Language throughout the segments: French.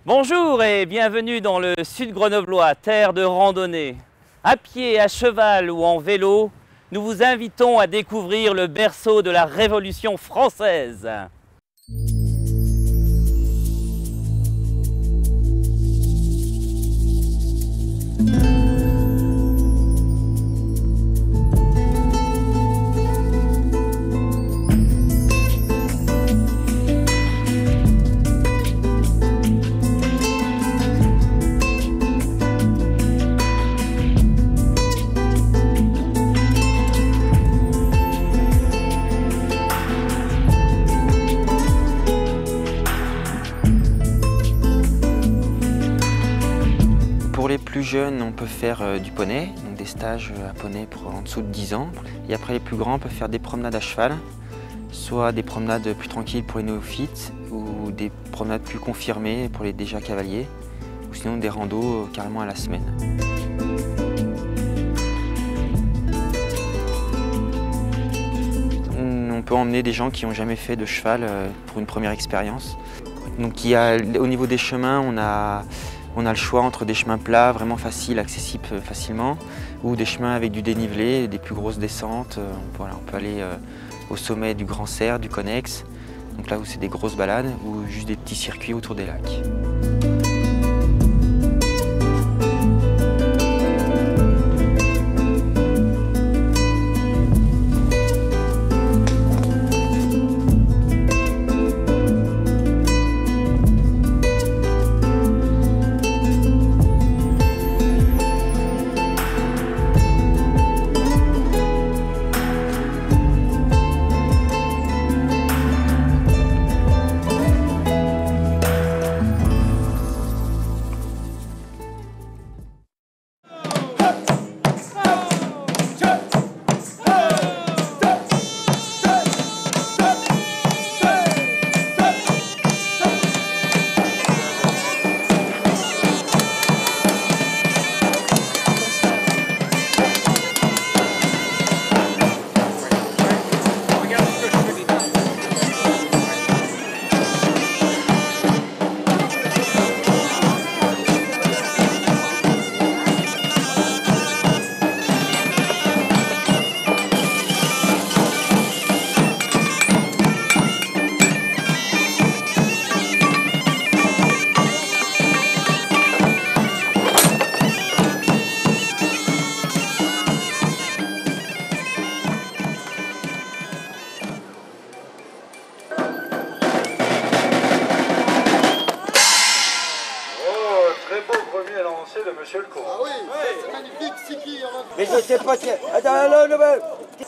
Bonjour et bienvenue dans le sud grenoblois, terre de randonnée. À pied, à cheval ou en vélo, nous vous invitons à découvrir le berceau de la Révolution française. Pour les plus jeunes, on peut faire du poney, donc des stages à poney pour en dessous de 10 ans. Et après les plus grands, on peut faire des promenades à cheval, soit des promenades plus tranquilles pour les néophytes, ou des promenades plus confirmées pour les déjà cavaliers, ou sinon des randos carrément à la semaine. On peut emmener des gens qui n'ont jamais fait de cheval pour une première expérience. Donc au niveau des chemins, on a le choix entre des chemins plats, vraiment faciles, accessibles facilement, ou des chemins avec du dénivelé, des plus grosses descentes. Voilà, on peut aller au sommet du Grand Cerf, du Connex, donc là où c'est des grosses balades, ou juste des petits circuits autour des lacs. De Monsieur le Comte. Ah oui, c'est magnifique, Siki. Mais je sais pas si... Attends, non,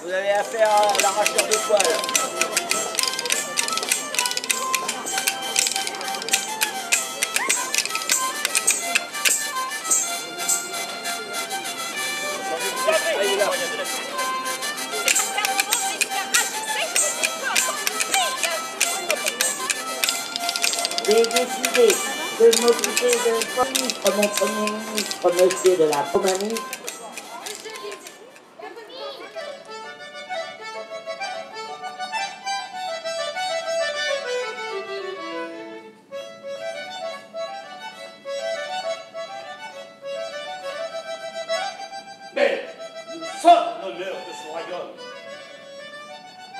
vous avez affaire à l'arracheur de poils. J'ai décidé de m'occuper de ministre, mon premier ministre, monsieur de la Roumanie. Mais nous sommes l'honneur de son royaume.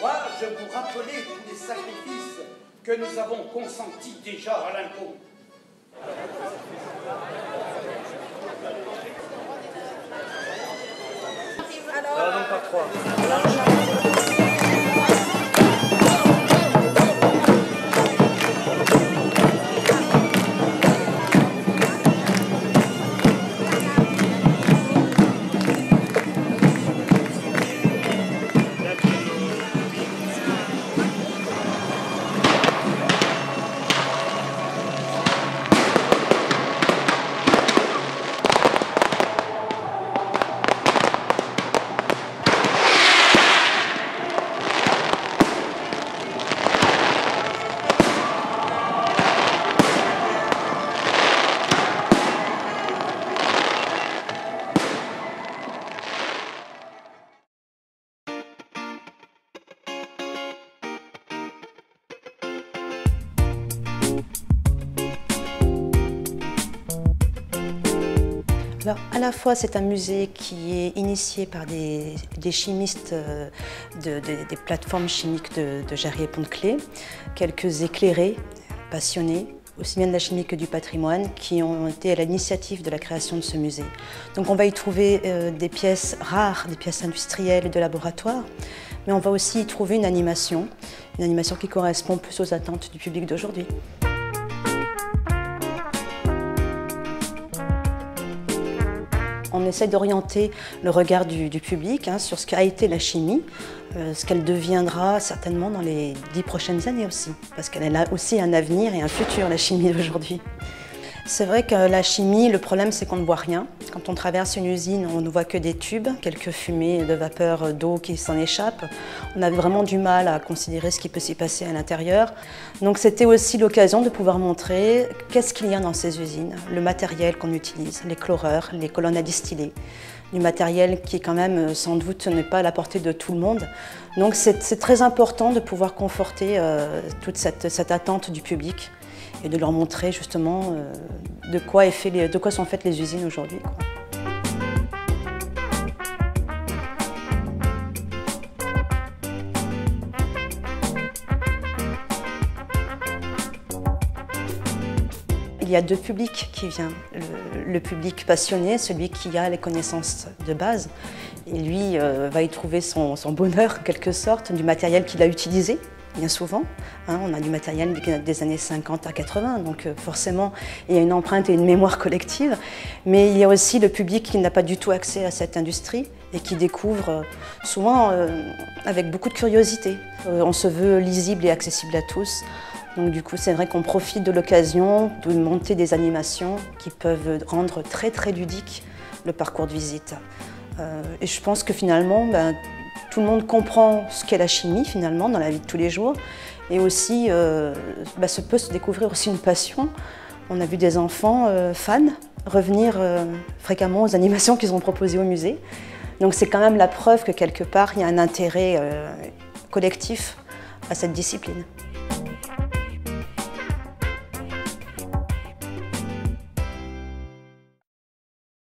Dois-je vous rappeler tous les sacrifices que nous avons consentis déjà à l'impôt? Alors, non, pas trois. Alors, à la fois, c'est un musée qui est initié par des chimistes des plateformes chimiques de Jarry et Pont-de-Clay, quelques éclairés, passionnés, aussi bien de la chimie que du patrimoine, qui ont été à l'initiative de la création de ce musée. Donc on va y trouver des pièces rares, des pièces industrielles et de laboratoire, mais on va aussi y trouver une animation qui correspond plus aux attentes du public d'aujourd'hui. On essaie d'orienter le regard du public sur ce qu'a été la chimie, ce qu'elle deviendra certainement dans les 10 prochaines années aussi, parce qu'elle a aussi un avenir et un futur, la chimie d'aujourd'hui. C'est vrai que la chimie, le problème c'est qu'on ne voit rien. Quand on traverse une usine, on ne voit que des tubes, quelques fumées de vapeur d'eau qui s'en échappent. On a vraiment du mal à considérer ce qui peut s'y passer à l'intérieur. Donc c'était aussi l'occasion de pouvoir montrer qu'est-ce qu'il y a dans ces usines, le matériel qu'on utilise, les chloreurs, les colonnes à distiller, du matériel qui quand même sans doute n'est pas à la portée de tout le monde. Donc c'est très important de pouvoir conforter toute cette attente du public et de leur montrer justement de quoi sont faites les usines aujourd'hui. Il y a deux publics qui viennent. Le public passionné, celui qui a les connaissances de base. Et lui va y trouver son bonheur, en quelque sorte, du matériel qu'il a utilisé. Bien souvent, on a du matériel des années 50 à 80, donc forcément il y a une empreinte et une mémoire collective, mais il y a aussi le public qui n'a pas du tout accès à cette industrie et qui découvre souvent avec beaucoup de curiosité. On se veut lisible et accessible à tous, donc du coup c'est vrai qu'on profite de l'occasion de monter des animations qui peuvent rendre très très ludique le parcours de visite. Et je pense que finalement, tout le monde comprend ce qu'est la chimie finalement dans la vie de tous les jours et aussi peut se découvrir aussi une passion. On a vu des enfants fans revenir fréquemment aux animations qu'ils ont proposées au musée. Donc c'est quand même la preuve que quelque part il y a un intérêt collectif à cette discipline.